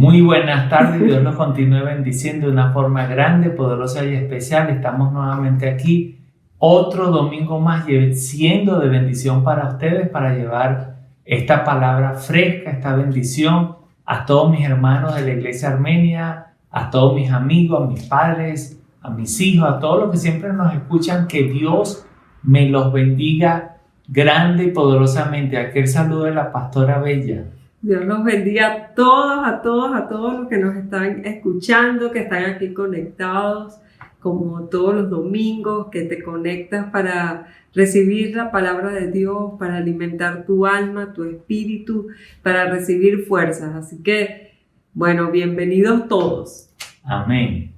Muy buenas tardes, Dios nos continúe bendiciendo de una forma grande, poderosa y especial. Estamos nuevamente aquí, otro domingo más, siendo de bendición para ustedes, para llevar esta palabra fresca, esta bendición a todos mis hermanos de la Iglesia Armenia, a todos mis amigos, a mis padres, a mis hijos, a todos los que siempre nos escuchan. Que Dios me los bendiga grande y poderosamente. Aquel saludo de la pastora Bella. Dios los bendiga a todos los que nos están escuchando, que están aquí conectados, como todos los domingos, que te conectas para recibir la palabra de Dios, para alimentar tu alma, tu espíritu, para recibir fuerzas. Así que, bueno, bienvenidos todos. Amén.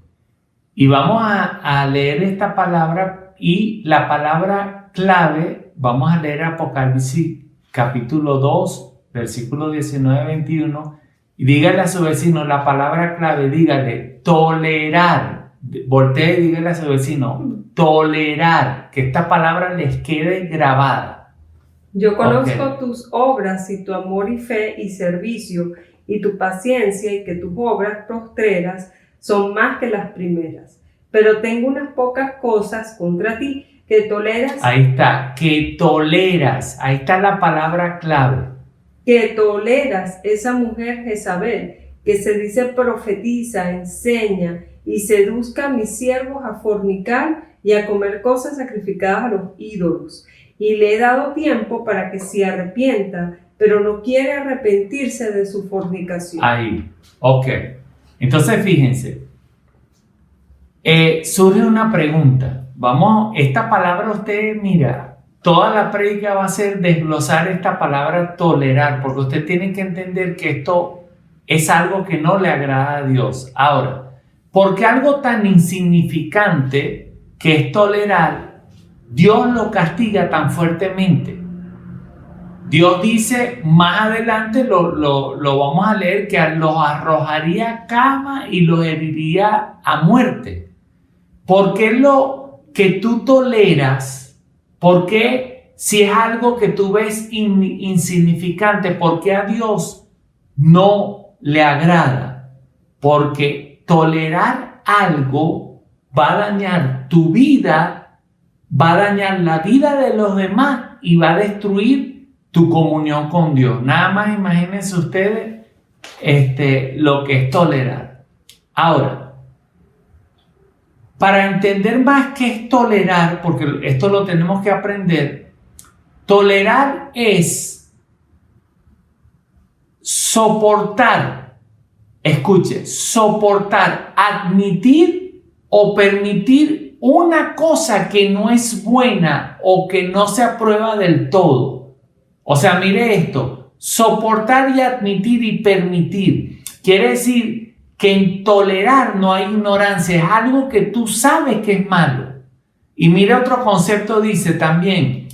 Y vamos a leer esta palabra, y la palabra clave, vamos a leer Apocalipsis capítulo 2, versículo 19-21, y dígale a su vecino la palabra clave, dígale tolerar. Voltee y dígale a su vecino tolerar, que esta palabra les quede grabada. Yo conozco tus obras y tu amor y fe y servicio y tu paciencia, y que tus obras postreras son más que las primeras. Pero tengo unas pocas cosas contra ti, que toleras. Ahí está, que toleras. Ahí está la palabra clave. Que toleras esa mujer Jezabel, que se dice profetiza, enseña y seduzca a mis siervos a fornicar y a comer cosas sacrificadas a los ídolos. Y le he dado tiempo para que se arrepienta, pero no quiere arrepentirse de su fornicación. Ahí, ok. Entonces fíjense, surge una pregunta. Esta palabra usted mira, toda la prédica va a ser desglosar esta palabra tolerar, porque usted tiene que entender que esto es algo que no le agrada a Dios. Ahora, ¿por qué algo tan insignificante que es tolerar, Dios lo castiga tan fuertemente? Dios dice, más adelante lo vamos a leer, que los arrojaría a cama y los heriría a muerte. ¿Por qué lo que tú toleras? ¿Por qué, si es algo que tú ves insignificante, por qué a Dios no le agrada? Porque tolerar algo va a dañar tu vida, va a dañar la vida de los demás y va a destruir tu comunión con Dios. Nada más imagínense ustedes lo que es tolerar. Ahora, para entender más qué es tolerar, porque esto lo tenemos que aprender, tolerar es soportar, escuche, soportar, admitir o permitir una cosa que no es buena o que no se aprueba del todo. O sea, mire esto, soportar y admitir y permitir. Quiere decir que en tolerar no hay ignorancia, es algo que tú sabes que es malo. Y mira, otro concepto dice también,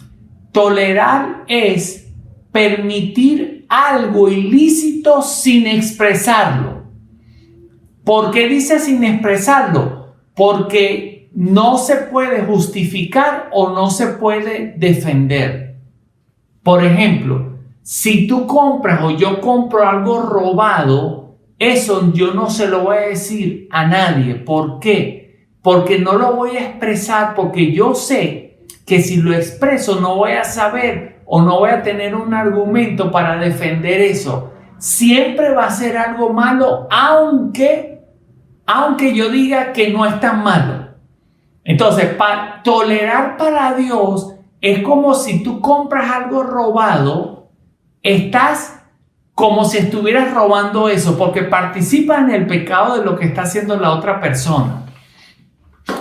tolerar es permitir algo ilícito sin expresarlo. ¿Por qué dice sin expresarlo? Porque no se puede justificar o no se puede defender. Por ejemplo, si tú compras o yo compro algo robado, eso yo no se lo voy a decir a nadie. ¿Por qué? Porque no lo voy a expresar, porque yo sé que si lo expreso no voy a saber o no voy a tener un argumento para defender eso. Siempre va a ser algo malo, aunque yo diga que no es tan malo. Entonces, tolerar para Dios es como si tú compras algo robado, estás como si estuvieras robando eso, porque participa en el pecado de lo que está haciendo la otra persona.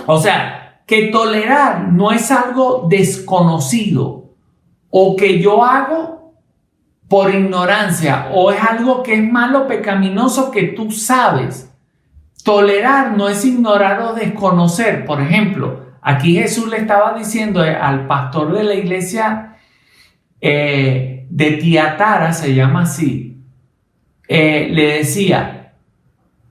O sea, que tolerar no es algo desconocido o que yo hago por ignorancia, o es algo que es malo, pecaminoso, que tú sabes. Tolerar no es ignorar o desconocer. Por ejemplo, aquí Jesús le estaba diciendo al pastor de la iglesia de Tiatara, se llama así, le decía,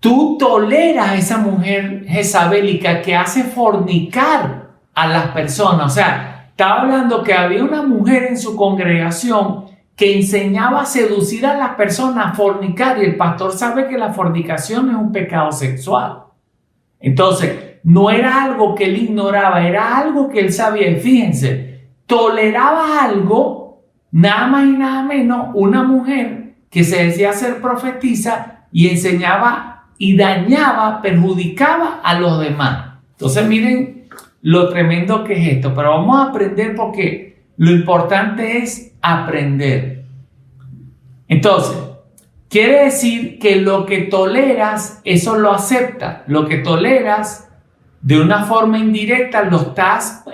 tú toleras a esa mujer jezabélica que hace fornicar a las personas. O sea, estaba hablando que había una mujer en su congregación que enseñaba a seducir a las personas a fornicar, y el pastor sabe que la fornicación es un pecado sexual. Entonces, no era algo que él ignoraba, era algo que él sabía. Y fíjense, toleraba algo, nada más y nada menos, una mujer que se decía ser profetisa y enseñaba y dañaba, perjudicaba a los demás. Entonces, miren lo tremendo que es esto, pero vamos a aprender porque lo importante es aprender. Entonces, quiere decir que lo que toleras, eso lo aceptas. Lo que toleras, de una forma indirecta,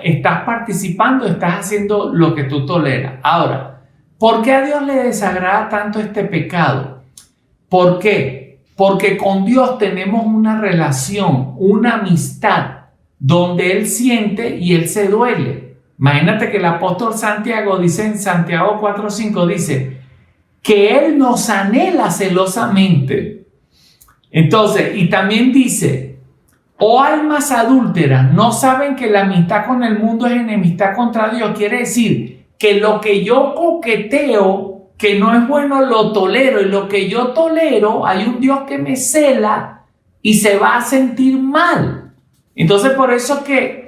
estás participando, estás haciendo lo que tú toleras. Ahora, ¿por qué a Dios le desagrada tanto este pecado? ¿Por qué? Porque con Dios tenemos una relación, una amistad, donde Él siente y Él se duele. Imagínate que el apóstol Santiago dice en Santiago 4:5, dice que Él nos anhela celosamente. Entonces, y también dice, oh almas adúlteras, ¿no saben que la amistad con el mundo es enemistad contra Dios? Quiere decir que lo que yo coqueteo, que no es bueno, lo tolero, y lo que yo tolero, hay un Dios que me cela y se va a sentir mal. Entonces, por eso que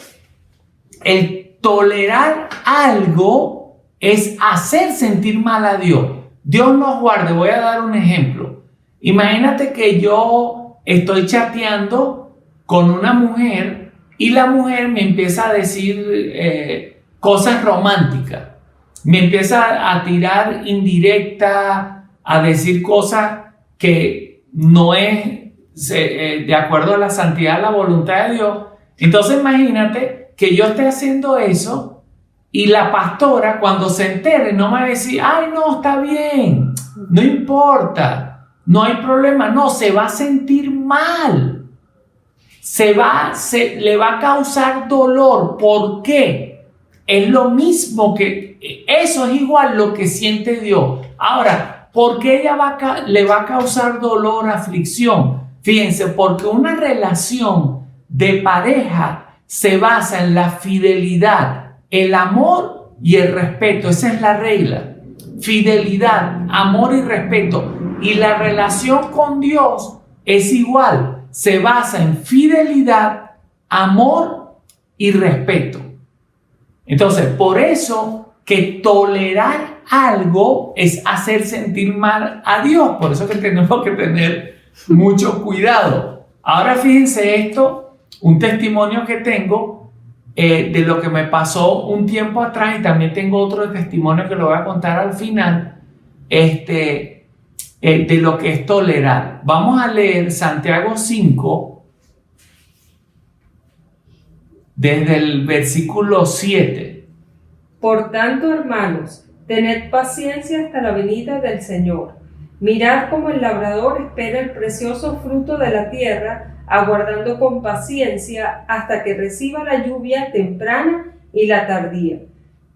el tolerar algo es hacer sentir mal a Dios. Dios nos guarde. Voy a dar un ejemplo. Imagínate que yo estoy chateando con una mujer y la mujer me empieza a decir cosas románticas. Me empieza a tirar indirecta, a decir cosas que no es de acuerdo a la santidad, a la voluntad de Dios. Entonces imagínate que yo esté haciendo eso y la pastora, cuando se entere, no me va a decir, ay, no, está bien, no importa, no hay problema. No, se va a sentir mal, le va a causar dolor. ¿Por qué? Es lo mismo eso es igual lo que siente Dios. Ahora, ¿por qué le va a causar dolor, aflicción? Fíjense, porque una relación de pareja se basa en la fidelidad, el amor y el respeto. Esa es la regla. Fidelidad, amor y respeto. Y la relación con Dios es igual. Se basa en fidelidad, amor y respeto. Entonces, por eso que tolerar algo es hacer sentir mal a Dios. Por eso que tenemos que tener mucho cuidado. Ahora fíjense esto, un testimonio que tengo de lo que me pasó un tiempo atrás, y también tengo otro testimonio que lo voy a contar al final, de lo que es tolerar. Vamos a leer Santiago 5, desde el versículo 7. Por tanto, hermanos, tened paciencia hasta la venida del Señor. Mirad cómo el labrador espera el precioso fruto de la tierra, aguardando con paciencia hasta que reciba la lluvia temprana y la tardía.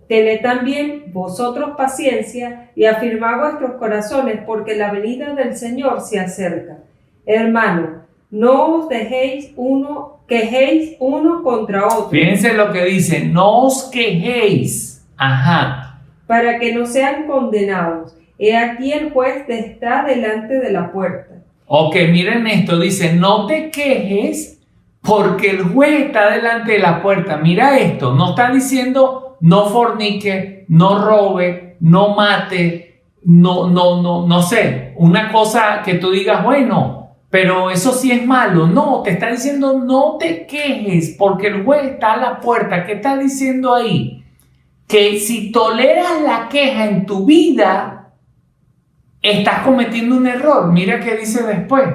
Tened también vosotros paciencia y afirmad vuestros corazones, porque la venida del Señor se acerca. Hermano, no os quejéis uno contra otro. Fíjense lo que dice, no os quejéis. Ajá. Para que no sean condenados. He aquí el juez está delante de la puerta. Ok, miren esto, dice, no te quejes porque el juez está delante de la puerta. Mira esto, no está diciendo no fornique, no robe, no mate, no sé, una cosa que tú digas, bueno, pero eso sí es malo. No, te está diciendo no te quejes porque el juez está a la puerta. ¿Qué está diciendo ahí? Que si toleras la queja en tu vida, estás cometiendo un error. Mira qué dice después.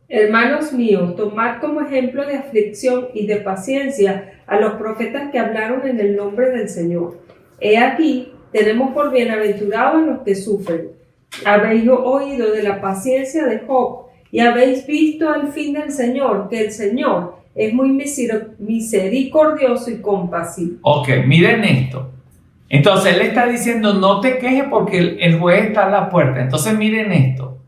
Hermanos míos, tomad como ejemplo de aflicción y de paciencia a los profetas que hablaron en el nombre del Señor. He aquí, tenemos por bienaventurados a los que sufren. Habéis oído de la paciencia de Job y habéis visto el fin del Señor, que el Señor es muy misericordioso y compasivo. Ok, miren esto. Entonces él está diciendo no te quejes porque el juez está a la puerta. Entonces miren esto.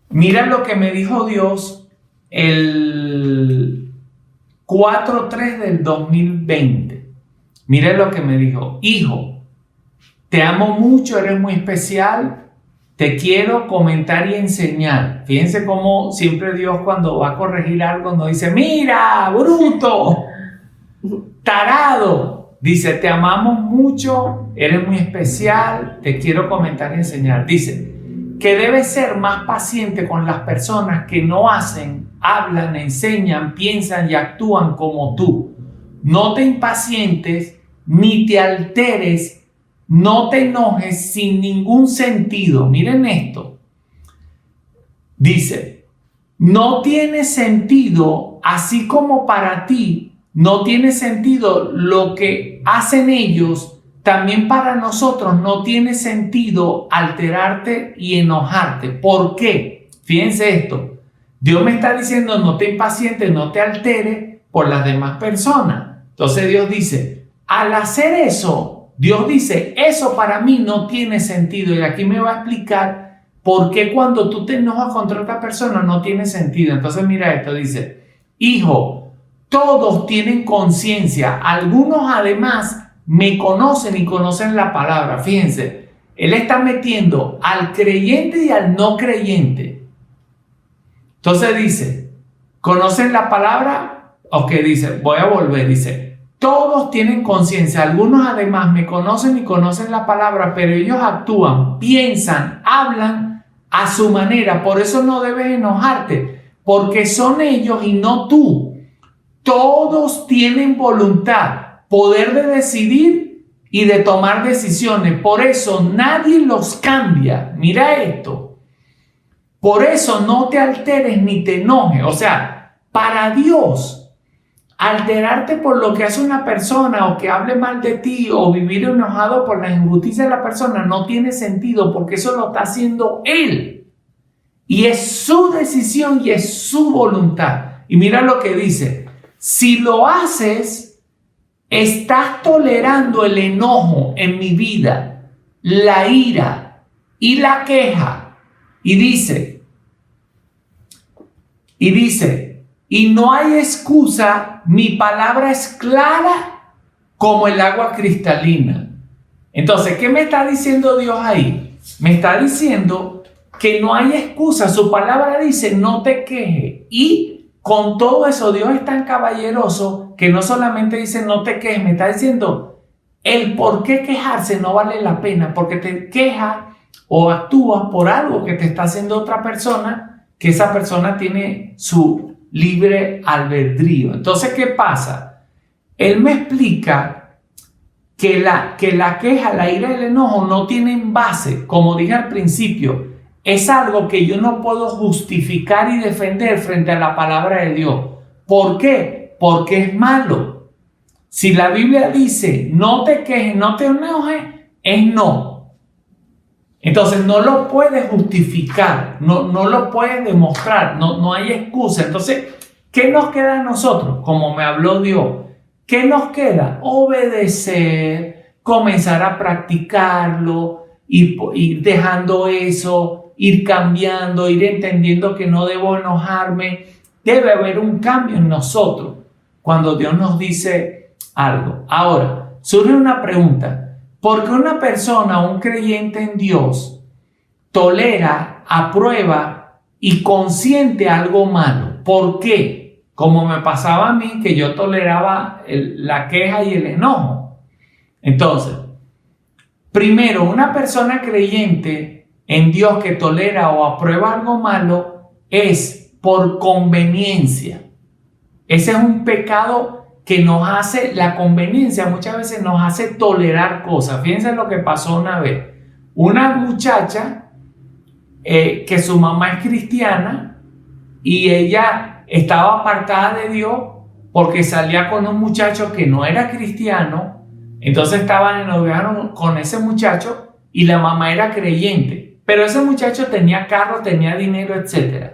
Mira lo que me dijo Dios el 4/3 del 2020. Miren lo que me dijo. Hijo, te amo mucho, eres muy especial, te quiero comentar y enseñar. Fíjense cómo siempre Dios cuando va a corregir algo nos dice, mira, bruto, tarado. Dice, te amamos mucho, eres muy especial, te quiero comentar y enseñar. Dice que debes ser más paciente con las personas que no hacen, hablan, enseñan, piensan y actúan como tú. No te impacientes ni te alteres. No te enojes sin ningún sentido. Miren esto. Dice, no tiene sentido, así como para ti no tiene sentido lo que hacen ellos, también para nosotros no tiene sentido alterarte y enojarte. ¿Por qué? Fíjense esto. Dios me está diciendo, no te impacientes, no te alteres por las demás personas. Entonces Dios dice, al hacer eso, Dios dice, eso para mí no tiene sentido. Y aquí me va a explicar por qué cuando tú te enojas contra otra persona no tiene sentido. Entonces mira esto, dice, hijo, todos tienen conciencia. Algunos además me conocen y conocen la palabra. Fíjense, él está metiendo al creyente y al no creyente. Entonces dice, ¿conocen la palabra? Ok, dice, voy a volver, dice, todos tienen conciencia, algunos además me conocen y conocen la palabra, pero ellos actúan, piensan, hablan a su manera. Por eso no debes enojarte, porque son ellos y no tú. Todos tienen voluntad, poder de decidir y de tomar decisiones. Por eso nadie los cambia. Mira esto. Por eso no te alteres ni te enojes. O sea, para Dios, alterarte por lo que hace una persona o que hable mal de ti o vivir enojado por la injusticia de la persona no tiene sentido, porque eso lo está haciendo Él. Y es su decisión y es su voluntad. Y mira lo que dice. Si lo haces, estás tolerando el enojo en mi vida, la ira y la queja. Y dice, y no hay excusa, mi palabra es clara como el agua cristalina. Entonces, ¿qué me está diciendo Dios ahí? Me está diciendo que no hay excusa. Su palabra dice, no te quejes. Y con todo eso, Dios es tan caballeroso que no solamente dice, no te quejes, me está diciendo, el por qué quejarse no vale la pena, porque te quejas o actúas por algo que te está haciendo otra persona, que esa persona tiene su libre albedrío. Entonces, ¿qué pasa? Él me explica que la queja, la ira y el enojo no tienen base. Como dije al principio, es algo que yo no puedo justificar y defender frente a la palabra de Dios. ¿Por qué? Porque es malo. Si la Biblia dice, no te quejes, no te enojes, es no. Entonces no lo puedes justificar, no lo puedes demostrar, no hay excusa. Entonces, ¿qué nos queda a nosotros? Como me habló Dios, ¿qué nos queda? Obedecer, comenzar a practicarlo, ir dejando eso, ir cambiando, ir entendiendo que no debo enojarme. Debe haber un cambio en nosotros cuando Dios nos dice algo. Ahora, surge una pregunta. ¿Por qué una persona, un creyente en Dios, tolera, aprueba y consiente algo malo? ¿Por qué? Como me pasaba a mí, que yo toleraba la queja y el enojo. Entonces, primero, una persona creyente en Dios que tolera o aprueba algo malo es por conveniencia. Ese es un pecado que nos hace, la conveniencia muchas veces nos hace tolerar cosas. Fíjense lo que pasó una vez. Una muchacha que su mamá es cristiana y ella estaba apartada de Dios porque salía con un muchacho que no era cristiano. Entonces estaban en noviazgo con ese muchacho y la mamá era creyente. Pero ese muchacho tenía carro, tenía dinero, etc.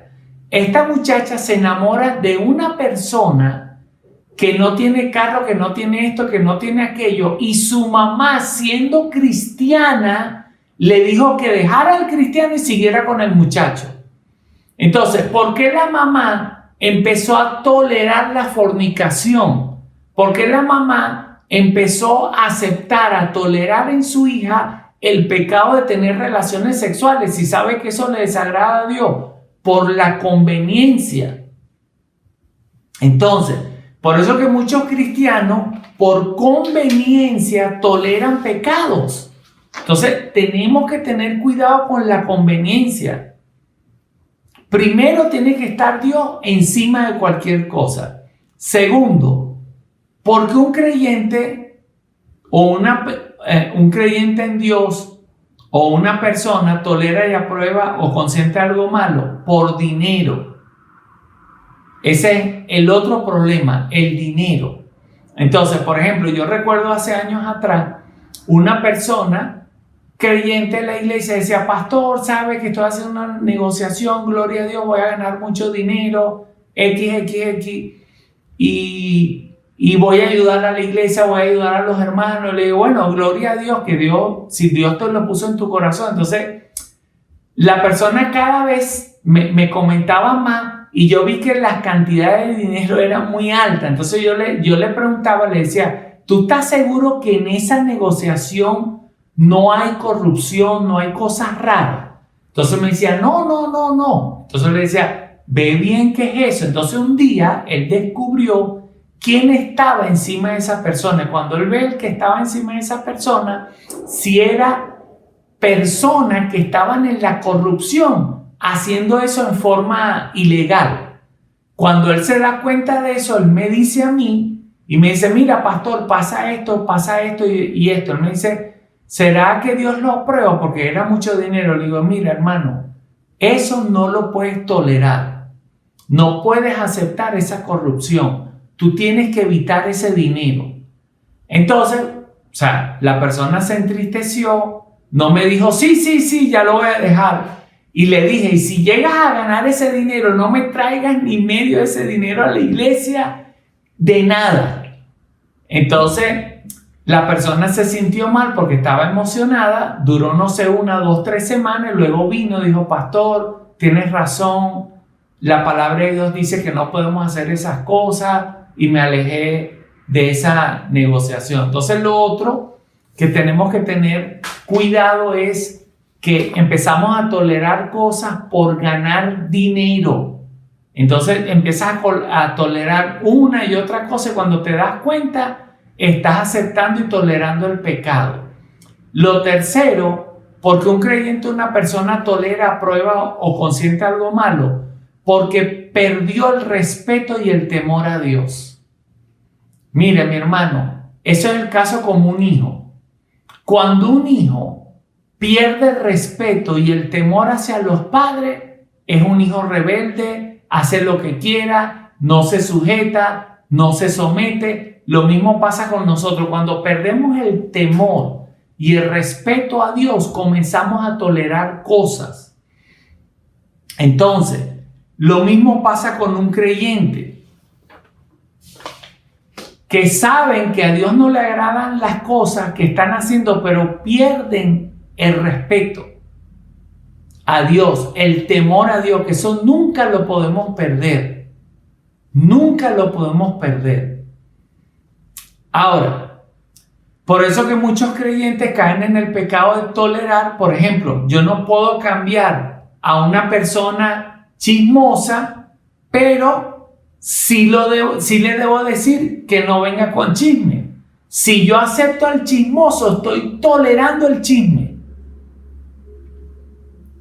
Esta muchacha se enamora de una persona que no tiene carro, que no tiene esto, que no tiene aquello, y su mamá, siendo cristiana, le dijo que dejara al cristiano y siguiera con el muchacho. Entonces, ¿por qué la mamá empezó a tolerar la fornicación? ¿Por qué la mamá empezó a aceptar, a tolerar en su hija el pecado de tener relaciones sexuales si sabe que eso le desagrada a Dios por la conveniencia. Entonces, por eso que muchos cristianos por conveniencia toleran pecados. Entonces, tenemos que tener cuidado con la conveniencia. Primero, tiene que estar Dios encima de cualquier cosa. Segundo, porque un creyente o un creyente en Dios o una persona tolera y aprueba o consiente algo malo por dinero. Ese es el otro problema, el dinero. Entonces, por ejemplo, yo recuerdo hace años atrás una persona creyente en la iglesia decía: pastor, sabe que estoy haciendo una negociación, gloria a Dios, voy a ganar mucho dinero, y voy a ayudar a la iglesia, voy a ayudar a los hermanos. Le digo: bueno, gloria a Dios, que Dios, si Dios te lo puso en tu corazón. Entonces, la persona cada vez me comentaba más y yo vi que las cantidades de dinero eran muy altas. Entonces yo le preguntaba, le decía: ¿tú estás seguro que en esa negociación no hay corrupción, no hay cosas raras? Entonces me decía: no. Entonces le decía: ve bien qué es eso. Entonces un día él descubrió quién estaba encima de esa persona. Cuando él ve el que estaba encima de esa persona, si era personas que estaban en la corrupción, haciendo eso en forma ilegal. Cuando él se da cuenta de eso, él me dice a mí y me dice: mira, pastor, pasa esto y esto. Él me dice: ¿será que Dios lo aprueba? Porque era mucho dinero. Le digo: mira, hermano, eso no lo puedes tolerar. No puedes aceptar esa corrupción. Tú tienes que evitar ese dinero. Entonces, la persona se entristeció, no me dijo: sí, ya lo voy a dejar. Y le dije: y si llegas a ganar ese dinero, no me traigas ni medio de ese dinero a la iglesia, de nada. Entonces, la persona se sintió mal porque estaba emocionada, duró, no sé, 1, 2, 3 semanas, luego vino, dijo: pastor, tienes razón, la palabra de Dios dice que no podemos hacer esas cosas, y me alejé de esa negociación. Entonces, lo otro que tenemos que tener cuidado es que empezamos a tolerar cosas por ganar dinero. Entonces empiezas a tolerar una y otra cosa, y cuando te das cuenta, estás aceptando y tolerando el pecado. Lo tercero, porque un creyente, una persona tolera, aprueba o consiente algo malo, porque perdió el respeto y el temor a Dios. Mire, mi hermano, eso es el caso como un hijo. Cuando un hijo pierde el respeto y el temor hacia los padres, es un hijo rebelde, hace lo que quiera, no se sujeta, no se somete. Lo mismo pasa con nosotros. Cuando perdemos el temor y el respeto a Dios, comenzamos a tolerar cosas. Entonces, lo mismo pasa con un creyente, que saben que a Dios no le agradan las cosas que están haciendo, pero pierden el respeto a Dios, el temor a Dios, que eso nunca lo podemos perder. Nunca lo podemos perder. Ahora, por eso que muchos creyentes caen en el pecado de tolerar. Por ejemplo, yo no puedo cambiar a una persona chismosa, pero sí le debo decir que no venga con chisme. Si yo acepto al chismoso, estoy tolerando el chisme.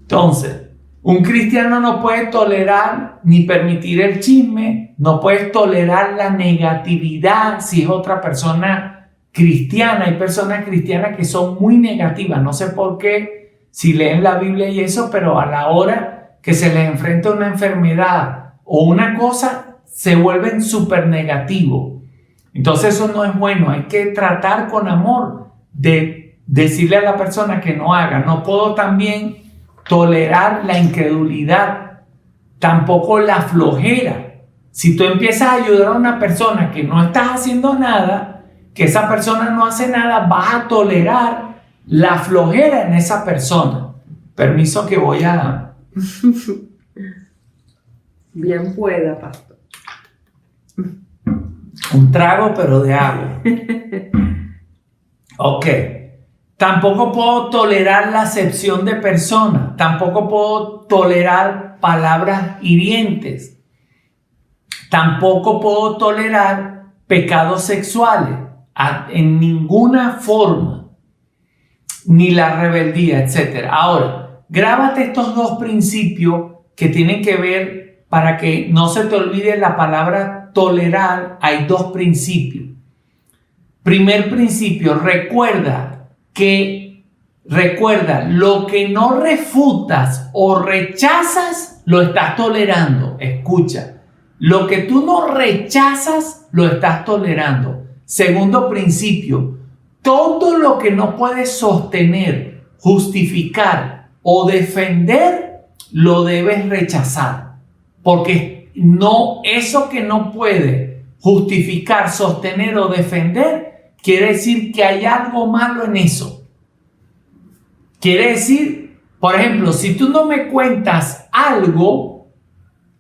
Entonces, un cristiano no puede tolerar ni permitir el chisme, no puede tolerar la negatividad si es otra persona cristiana. Hay personas cristianas que son muy negativas, no sé por qué, si leen la Biblia y eso, pero a la hora que se les enfrenta una enfermedad o una cosa, se vuelven súper negativos. Entonces eso no es bueno. Hay que tratar con amor de decirle a la persona que no haga. No puedo también tolerar la incredulidad, tampoco la flojera. Si tú empiezas a ayudar a una persona que no estás haciendo nada, que esa persona no hace nada, vas a tolerar la flojera en esa persona. Permiso que voy a... Bien pueda, pastor. Un trago, pero de agua. Ok. Tampoco puedo tolerar la acepción de personas. Tampoco puedo tolerar palabras hirientes. Tampoco puedo tolerar pecados sexuales en ninguna forma. Ni la rebeldía, etc. Ahora, grábate estos dos principios que tienen que ver para que no se te olvide la palabra tolerar. Hay dos principios. Primer principio, recuerda lo que no refutas o rechazas, lo estás tolerando. Escucha, lo que tú no rechazas, lo estás tolerando. Segundo principio, todo lo que no puedes sostener, justificar o defender, lo debes rechazar. Porque eso que no puede justificar, sostener o defender, quiere decir que hay algo malo en eso. Quiere decir, por ejemplo, si tú no me cuentas algo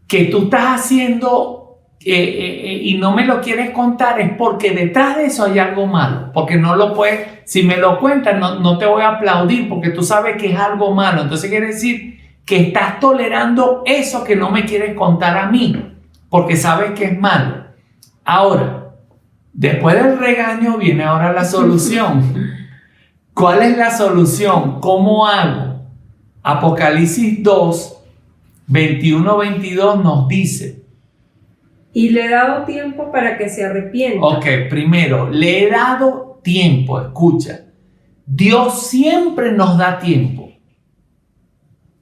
que tú estás haciendo y no me lo quieres contar, es porque detrás de eso hay algo malo. Porque no lo puedes, si me lo cuentas, no te voy a aplaudir porque tú sabes que es algo malo. Entonces quiere decir que estás tolerando eso que no me quieres contar a mí, porque sabes que es malo. Ahora, después del regaño viene ahora la solución. ¿Cuál es la solución? ¿Cómo hago? Apocalipsis 2, 21-22 nos dice. Y le he dado tiempo para que se arrepienta. Ok, primero, le he dado tiempo. Escucha, Dios siempre nos da tiempo.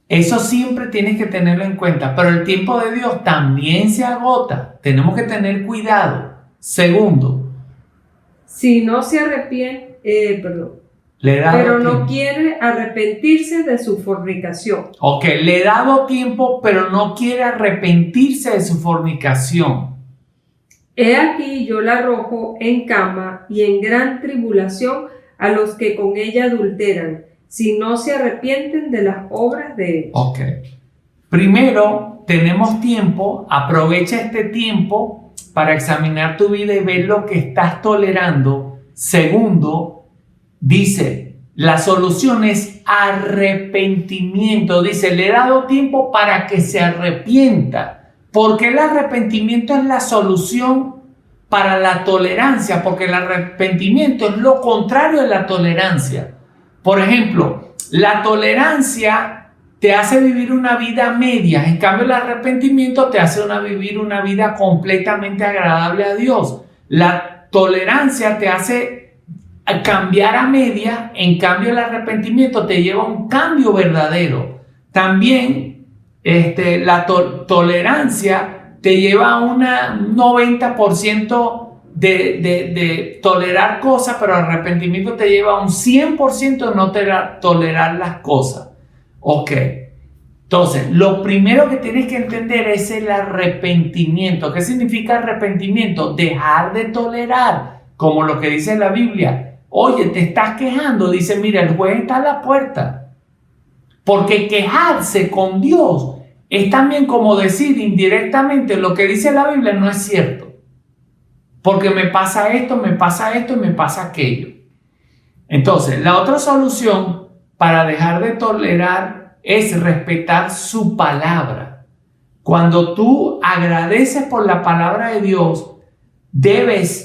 Eso siempre tienes que tenerlo en cuenta. Pero el tiempo de Dios también se agota. Tenemos que tener cuidado. Segundo. Si no se arrepiente, pero no quiere arrepentirse de su fornicación. Ok, le he dado tiempo, pero no quiere arrepentirse de su fornicación. He aquí yo la arrojo en cama y en gran tribulación a los que con ella adulteran, si no se arrepienten de las obras de ella. Ok. Primero, tenemos tiempo, aprovecha este tiempo para examinar tu vida y ver lo que estás tolerando. Segundo, dice, la solución es arrepentimiento. Dice, le he dado tiempo para que se arrepienta. Porque el arrepentimiento es la solución para la tolerancia. Porque el arrepentimiento es lo contrario de la tolerancia. Por ejemplo, la tolerancia te hace vivir una vida media. En cambio, el arrepentimiento te hace vivir una vida completamente agradable a Dios. La tolerancia te hace cambiar a media, en cambio el arrepentimiento te lleva a un cambio verdadero. También la tolerancia te lleva a un 90% de tolerar cosas, pero el arrepentimiento te lleva a un 100% de no tolerar las cosas. Ok, entonces lo primero que tienes que entender es el arrepentimiento. ¿Qué significa arrepentimiento? Dejar de tolerar, como lo que dice la Biblia. Oye, te estás quejando, dice, mira, el juez está a la puerta. Porque quejarse con Dios es también como decir indirectamente lo que dice la Biblia no es cierto. Porque me pasa esto y me pasa aquello. Entonces, la otra solución para dejar de tolerar es respetar su palabra. Cuando tú agradeces por la palabra de Dios, debes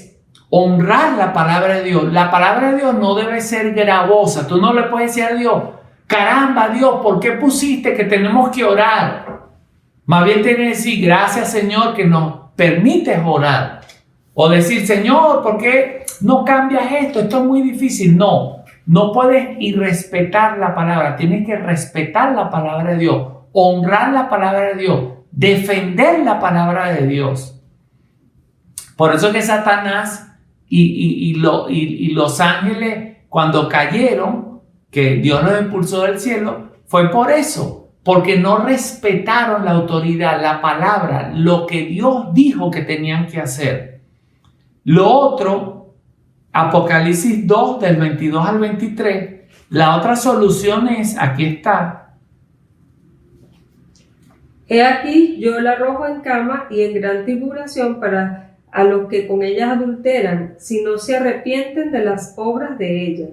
honrar la palabra de Dios. La palabra de Dios no debe ser gravosa. Tú no le puedes decir a Dios, caramba Dios, ¿por qué pusiste que tenemos que orar? Más bien tienes que decir, gracias Señor que nos permites orar. O decir, Señor, ¿por qué no cambias esto? Esto es muy difícil. No puedes irrespetar la palabra. Tienes que respetar la palabra de Dios, honrar la palabra de Dios, defender la palabra de Dios. Por eso que Satanás y los ángeles, cuando cayeron, que Dios los expulsó del cielo, fue por eso, porque no respetaron la autoridad, la palabra, lo que Dios dijo que tenían que hacer. Lo otro, Apocalipsis 2, del 22 al 23, la otra solución es, aquí está. He aquí, yo la arrojo en cama y en gran tribulación a los que con ellas adulteran, si no se arrepienten de las obras de ella.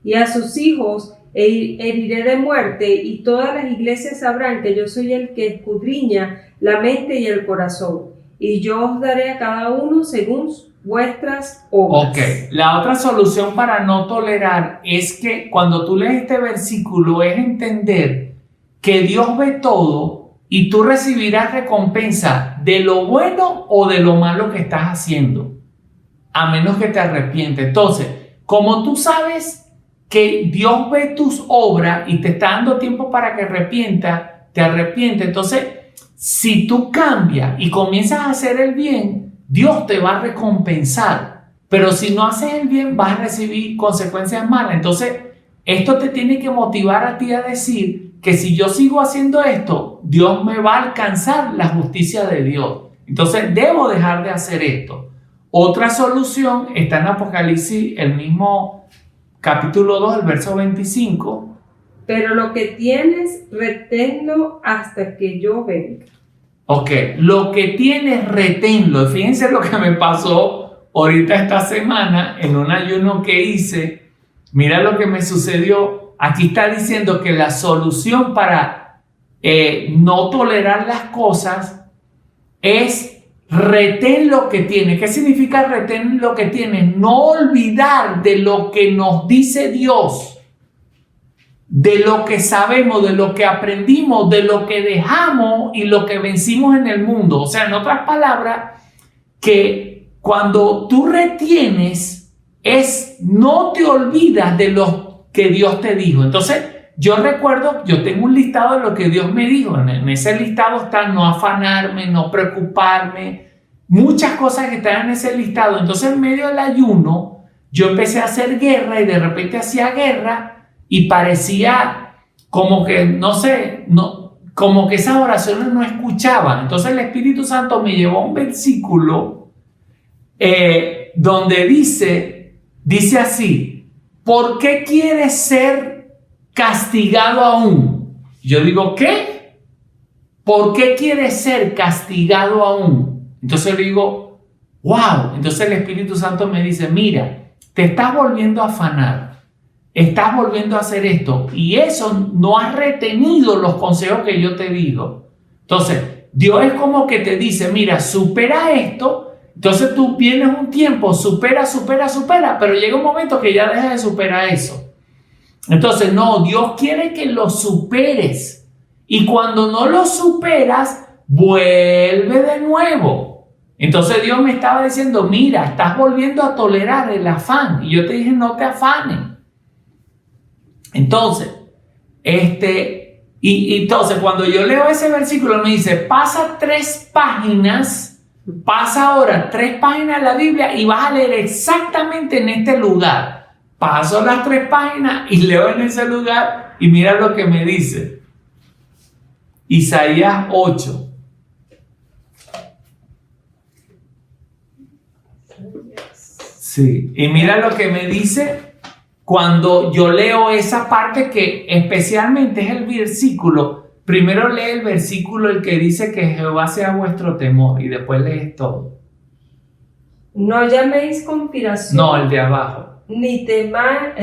y a sus hijos heriré de muerte, y todas las iglesias sabrán que yo soy el que escudriña la mente y el corazón, y yo os daré a cada uno según vuestras obras. Ok, la otra solución para no tolerar es que cuando tú lees este versículo es entender que Dios ve todo y tú recibirás recompensa de lo bueno o de lo malo que estás haciendo, a menos que te arrepientes. Entonces, como tú sabes que Dios ve tus obras y te está dando tiempo para que te arrepientes, entonces, si tú cambias y comienzas a hacer el bien, Dios te va a recompensar. Pero si no haces el bien, vas a recibir consecuencias malas. Entonces, esto te tiene que motivar a ti a decir que si yo sigo haciendo esto, Dios me va a alcanzar la justicia de Dios. Entonces, debo dejar de hacer esto. Otra solución está en Apocalipsis, el mismo capítulo 2, el verso 25. Pero lo que tienes, reténlo hasta que yo venga. Ok, lo que tienes, reténlo. Fíjense lo que me pasó ahorita esta semana en un ayuno que hice. Mira lo que me sucedió. Aquí está diciendo que la solución para no tolerar las cosas es retén lo que tienes. ¿Qué significa retén lo que tienes? No olvidar de lo que nos dice Dios, de lo que sabemos, de lo que aprendimos, de lo que dejamos y lo que vencimos en el mundo. O sea, en otras palabras, que cuando tú retienes no te olvidas de lo que Dios te dijo. Entonces, yo recuerdo, yo tengo un listado de lo que Dios me dijo. En ese listado está no afanarme, no preocuparme, muchas cosas que están en ese listado. Entonces, en medio del ayuno, yo empecé a hacer guerra y de repente hacía guerra y parecía como que, no sé, como que esas oraciones no escuchaban. Entonces, el Espíritu Santo me llevó a un versículo donde dice así: ¿por qué quieres ser castigado aún? Yo digo, ¿qué? ¿Por qué quieres ser castigado aún? Entonces le digo, wow. Entonces el Espíritu Santo me dice, mira, te estás volviendo a afanar, estás volviendo a hacer esto, y eso no has retenido los consejos que yo te digo. Entonces, Dios es como que te dice, mira, supera esto. Entonces tú vienes un tiempo, supera, pero llega un momento que ya dejas de superar eso. Entonces, no, Dios quiere que lo superes. Y cuando no lo superas, vuelve de nuevo. Entonces Dios me estaba diciendo, mira, estás volviendo a tolerar el afán. Y yo te dije, no te afanes. Entonces, entonces cuando yo leo ese versículo me dice, pasa ahora 3 páginas de la Biblia y vas a leer exactamente en este lugar. Paso las 3 páginas y leo en ese lugar y mira lo que me dice. Isaías 8. Sí, y mira lo que me dice cuando yo leo esa parte, que especialmente es el versículo. Primero lee el versículo, el que dice que Jehová sea vuestro temor, y después lees todo. No llaméis conspiración. No, el de abajo. Ni temáis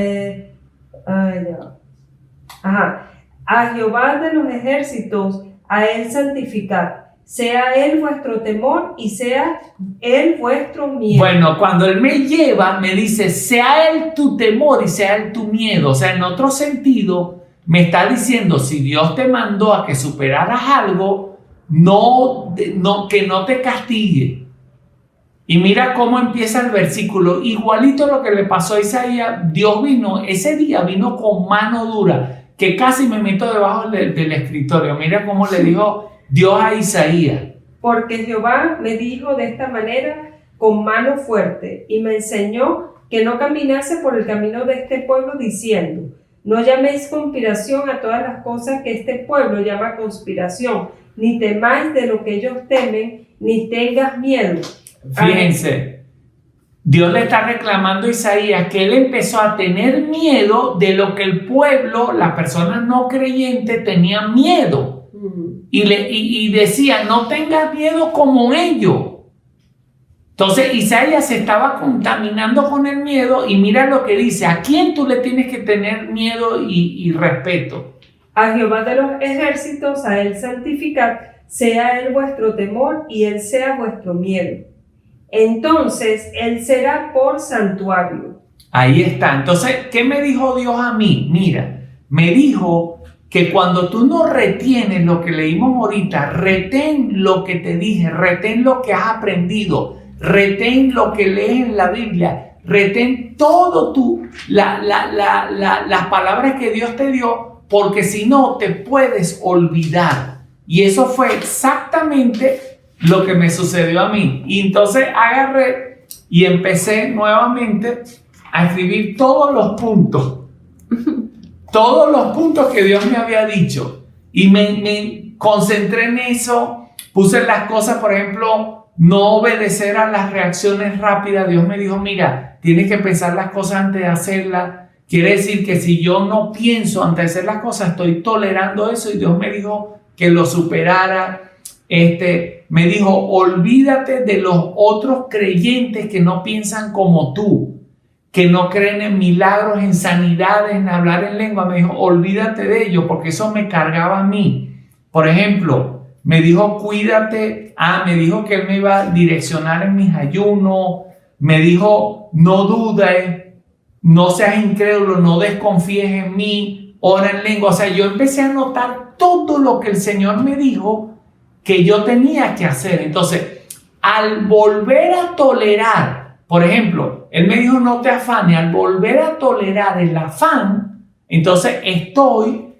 a Jehová de los ejércitos, a él santificad. Sea él vuestro temor y sea él vuestro miedo. Bueno, cuando él me lleva, me dice, sea él tu temor y sea él tu miedo. O sea, en otro sentido, me está diciendo, si Dios te mandó a que superaras algo, que no te castigue. Y mira cómo empieza el versículo. Igualito lo que le pasó a Isaías. Dios ese día vino con mano dura, que casi me meto debajo del escritorio. Mira cómo le dijo Dios a Isaías. Porque Jehová me dijo de esta manera con mano fuerte, y me enseñó que no caminase por el camino de este pueblo, diciendo, no llaméis conspiración a todas las cosas que este pueblo llama conspiración, ni temáis de lo que ellos temen, ni tengas miedo. Fíjense, Dios le está reclamando a Isaías que él empezó a tener miedo de lo que el pueblo, las personas no creyentes, tenían miedo. Y decía, no tengas miedo como ellos. Entonces Isaías se estaba contaminando con el miedo y mira lo que dice, ¿a quién tú le tienes que tener miedo y respeto? A Jehová de los ejércitos, a él santificad, sea él vuestro temor y él sea vuestro miedo. Entonces él será por santuario. Ahí está. Entonces, ¿qué me dijo Dios a mí? Mira, me dijo que cuando tú no retienes lo que leímos ahorita, retén lo que te dije, retén lo que has aprendido, retén lo que lees en la Biblia, retén todo las palabras que Dios te dio, porque si no te puedes olvidar. Y eso fue exactamente lo que me sucedió a mí. Y entonces agarré y empecé nuevamente a escribir todos los puntos que Dios me había dicho. Y me concentré en eso, puse las cosas, por ejemplo, no obedecer a las reacciones rápidas. Dios me dijo, mira, tienes que pensar las cosas antes de hacerlas. Quiere decir que si yo no pienso antes de hacer las cosas, estoy tolerando eso. Y Dios me dijo que lo superara. Me dijo, olvídate de los otros creyentes que no piensan como tú, que no creen en milagros, en sanidades, en hablar en lengua. Me dijo, olvídate de ello, porque eso me cargaba a mí. Por ejemplo, me dijo, cuídate. Me dijo que él me iba a direccionar en mis ayunos. Me dijo, no dudes, no seas incrédulo, no desconfíes en mí, ora en lengua. O sea, yo empecé a notar todo lo que el Señor me dijo que yo tenía que hacer. Entonces, al volver a tolerar, por ejemplo, él me dijo no te afanes, al volver a tolerar el afán, entonces estoy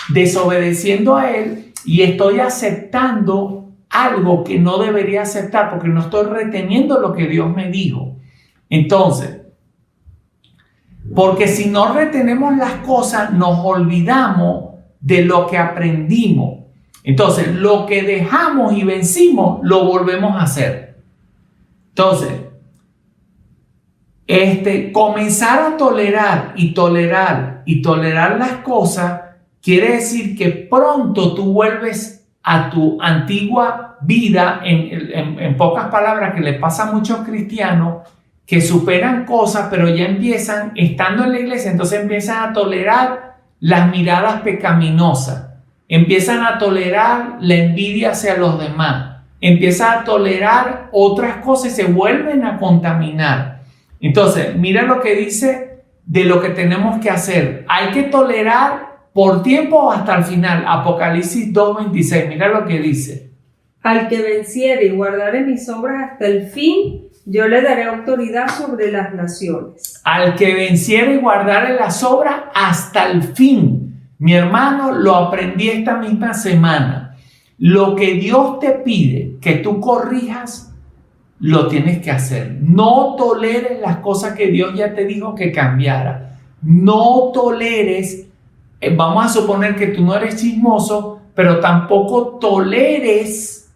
desobedeciendo a él y estoy aceptando algo que no debería aceptar porque no estoy reteniendo lo que Dios me dijo. Entonces, porque si no retenemos las cosas, nos olvidamos de lo que aprendimos. Entonces, lo que dejamos y vencimos, lo volvemos a hacer. Entonces, comenzar a tolerar las cosas, quiere decir que pronto tú vuelves a tu antigua vida, en pocas palabras, que le pasa a muchos cristianos, que superan cosas, pero ya empiezan, estando en la iglesia, entonces empiezan a tolerar las miradas pecaminosas. Empiezan a tolerar la envidia hacia los demás. Empiezan a tolerar otras cosas y se vuelven a contaminar. Entonces, mira lo que dice de lo que tenemos que hacer. Hay que tolerar por tiempo hasta el final. Apocalipsis 2:26. Mira lo que dice. Al que venciere y guardare mis obras hasta el fin, yo le daré autoridad sobre las naciones. Al que venciere y guardare las obras hasta el fin. Mi hermano, lo aprendí esta misma semana. Lo que Dios te pide que tú corrijas, lo tienes que hacer. No toleres las cosas que Dios ya te dijo que cambiara. No toleres, vamos a suponer que tú no eres chismoso, pero tampoco toleres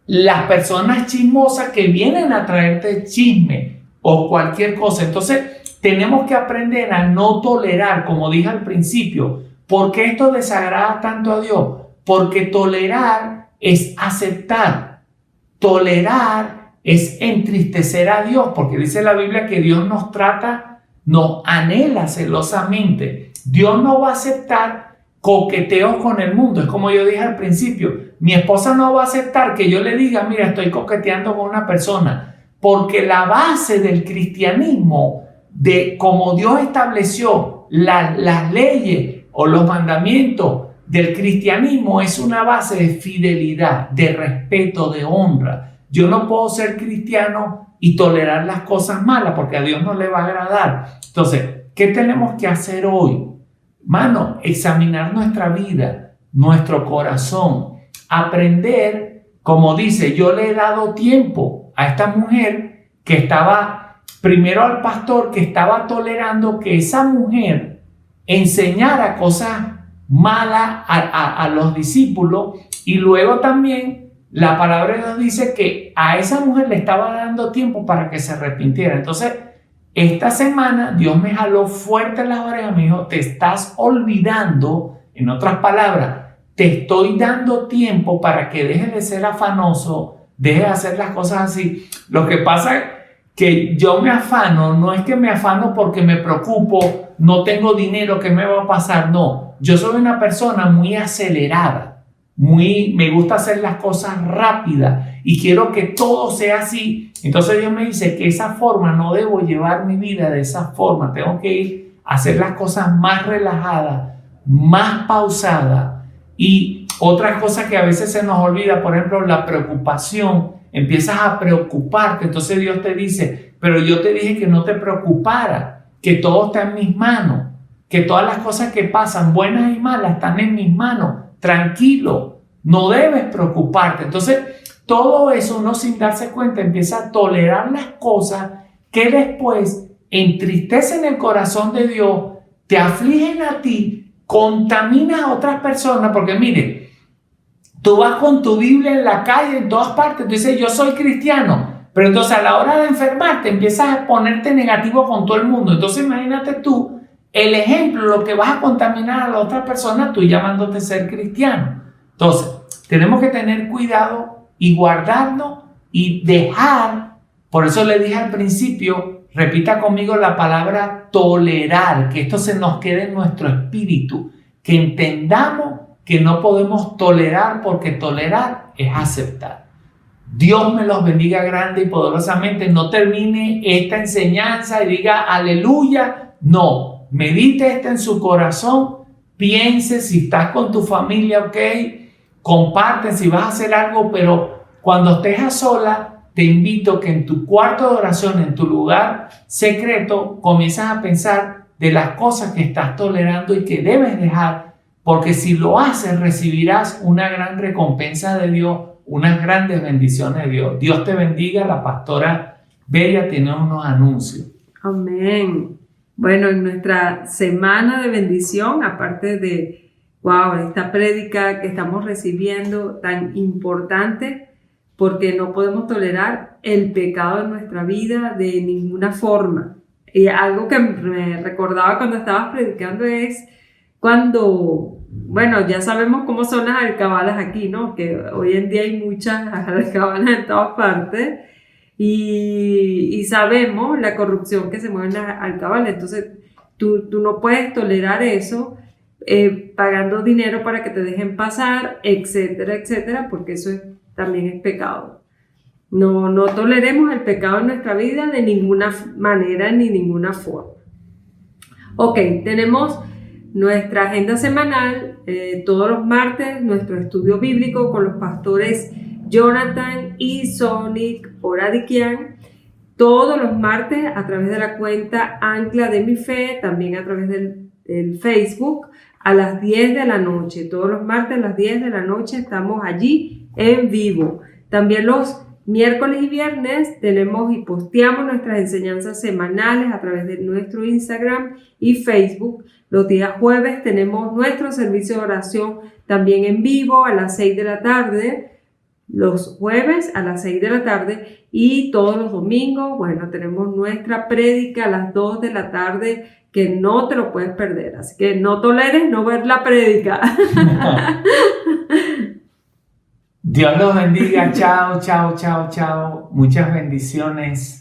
las personas chismosas que vienen a traerte chisme o cualquier cosa. Entonces, tenemos que aprender a no tolerar, como dije al principio. ¿Por qué esto desagrada tanto a Dios? Porque tolerar es aceptar. Tolerar es entristecer a Dios, porque dice la Biblia que Dios nos trata, nos anhela celosamente. Dios no va a aceptar coqueteos con el mundo. Es como yo dije al principio, mi esposa no va a aceptar que yo le diga, mira, estoy coqueteando con una persona, porque la base del cristianismo, de cómo Dios estableció las leyes o los mandamientos del cristianismo, es una base de fidelidad, de respeto, de honra. Yo no puedo ser cristiano y tolerar las cosas malas porque a Dios no le va a agradar. Entonces, ¿qué tenemos que hacer hoy? Mano, examinar nuestra vida, nuestro corazón, aprender, como dice, yo le he dado tiempo a esta mujer que estaba, primero al pastor que estaba tolerando que esa mujer enseñara cosas malas a los discípulos, y luego también la palabra de Dios dice que a esa mujer le estaba dando tiempo para que se arrepintiera. Entonces, esta semana Dios me jaló fuerte las orejas, me dijo, te estás olvidando, en otras palabras, te estoy dando tiempo para que dejes de ser afanoso, deje de hacer las cosas así. Lo que pasa es que yo me afano, no es que me afano porque me preocupo, no tengo dinero, ¿qué me va a pasar? No, yo soy una persona muy acelerada, me gusta hacer las cosas rápidas y quiero que todo sea así. Entonces Dios me dice que esa forma no debo llevar mi vida de esa forma, tengo que ir a hacer las cosas más relajadas, más pausadas. Y otra cosa que a veces se nos olvida, por ejemplo, la preocupación. Empiezas a preocuparte, entonces Dios te dice, pero yo te dije que no te preocupara, que todo está en mis manos, que todas las cosas que pasan, buenas y malas, están en mis manos. Tranquilo, no debes preocuparte. Entonces, todo eso uno sin darse cuenta empieza a tolerar las cosas que después entristecen el corazón de Dios, te afligen a ti, contaminas a otras personas, porque mire, tú vas con tu Biblia en la calle, en todas partes, tú dices, yo soy cristiano, pero entonces a la hora de enfermarte empiezas a ponerte negativo con todo el mundo. Entonces imagínate tú, el ejemplo, lo que vas a contaminar a la otra persona, tú llamándote ser cristiano. Entonces, tenemos que tener cuidado y guardarnos y dejar, por eso le dije al principio, repita conmigo la palabra tolerar, que esto se nos quede en nuestro espíritu, que entendamos que no podemos tolerar, porque tolerar es aceptar. Dios me los bendiga grande y poderosamente. No termine esta enseñanza y diga aleluya. No, medite esto en su corazón, piense si estás con tu familia, ok, comparte si vas a hacer algo, pero cuando estés a solas, te invito que en tu cuarto de oración, en tu lugar secreto, comiences a pensar de las cosas que estás tolerando y que debes dejar. Porque si lo haces, recibirás una gran recompensa de Dios, unas grandes bendiciones de Dios. Dios te bendiga. La pastora Bella tiene unos anuncios. Amén. Bueno, en nuestra semana de bendición, aparte de, esta prédica que estamos recibiendo tan importante, porque no podemos tolerar el pecado en nuestra vida de ninguna forma. Y algo que me recordaba cuando estabas predicando es cuando, ya sabemos cómo son las alcabalas aquí, ¿no? Que hoy en día hay muchas alcabalas en todas partes y sabemos la corrupción que se mueve en las alcabalas. Entonces, tú no puedes tolerar eso pagando dinero para que te dejen pasar, etcétera, etcétera, porque eso también es pecado. No toleremos el pecado en nuestra vida de ninguna manera ni ninguna forma. Ok, tenemos nuestra agenda semanal, todos los martes, nuestro estudio bíblico con los pastores Jonathan y Sonic Oradikian, todos los martes a través de la cuenta Ancla de mi Fe, también a través del Facebook, a las 10 de la noche. Todos los martes a las 10 de la noche estamos allí en vivo. También los miércoles y viernes tenemos y posteamos nuestras enseñanzas semanales a través de nuestro Instagram y Facebook. Los días jueves tenemos nuestro servicio de oración también en vivo a las 6 de la tarde. Los jueves a las 6 de la tarde y todos los domingos, tenemos nuestra prédica a las 2 de la tarde que no te lo puedes perder. Así que no toleres no ver la prédica. Dios los bendiga. Chao, chao, chao, chao. Muchas bendiciones.